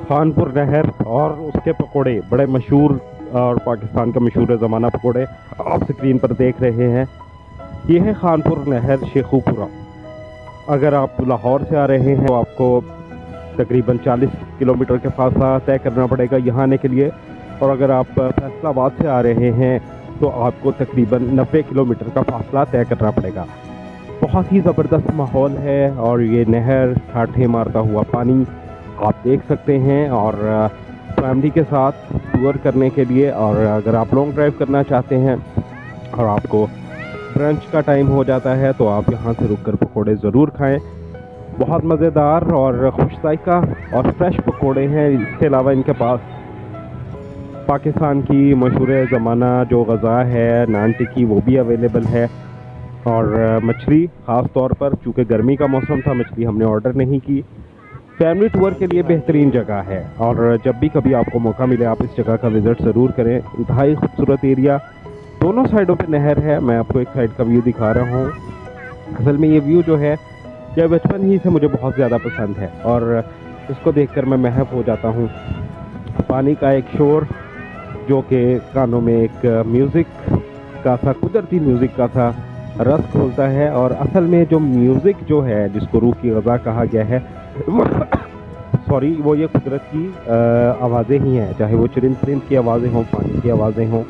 खानपुर नहर और उसके पकोड़े बड़े मशहूर और पाकिस्तान का मशहूर ज़माना पकोड़े आप स्क्रीन पर देख रहे हैं। ये है खानपुर नहर शेखुपुरा। अगर आप लाहौर से आ रहे हैं तो आपको तकरीबन 40 किलोमीटर का फासला तय करना पड़ेगा यहाँ आने के लिए, और अगर आप फैसलाबाद से आ रहे हैं तो आपको तकरीबन 90 किलोमीटर का फासला तय करना पड़ेगा। बहुत ही ज़बरदस्त माहौल है और ये नहर ठाठे मारता हुआ पानी आप देख सकते हैं। और फैमिली के साथ टूर करने के लिए, और अगर आप लॉन्ग ड्राइव करना चाहते हैं और आपको ब्रंच का टाइम हो जाता है तो आप यहाँ से रुककर पकोड़े ज़रूर खाएं। बहुत मज़ेदार और खुश जायका और फ्रेश पकोड़े हैं। इसके अलावा इनके पास पाकिस्तान की मशहूर ज़माना जो गज़ा है नान टिक्की वो भी अवेलेबल है। और मछली ख़ास तौर पर, चूँकि गर्मी का मौसम था, मछली हमने ऑर्डर नहीं की। फैमिली टूर के लिए बेहतरीन जगह है और जब भी कभी आपको मौका मिले आप इस जगह का विज़िट ज़रूर करें। इंतहाई खूबसूरत एरिया, दोनों साइडों पे नहर है। मैं आपको एक साइड का व्यू दिखा रहा हूँ। असल में ये व्यू जो है यह बचपन ही से मुझे बहुत ज़्यादा पसंद है और इसको देखकर मैं महफ हो जाता हूँ। पानी का एक शोर जो कि कानों में एक म्यूज़िक का सा, कुदरती म्यूज़िक का सा रस खोलता है। और असल में जो म्यूज़िक जो है जिसको रूह की ग़ज़ा कहा गया है सॉरी, वो ये कुदरत की आवाज़ें ही हैं, चाहे वो चरिंद परिंद की आवाज़ें हों, पानी की आवाज़ें हों।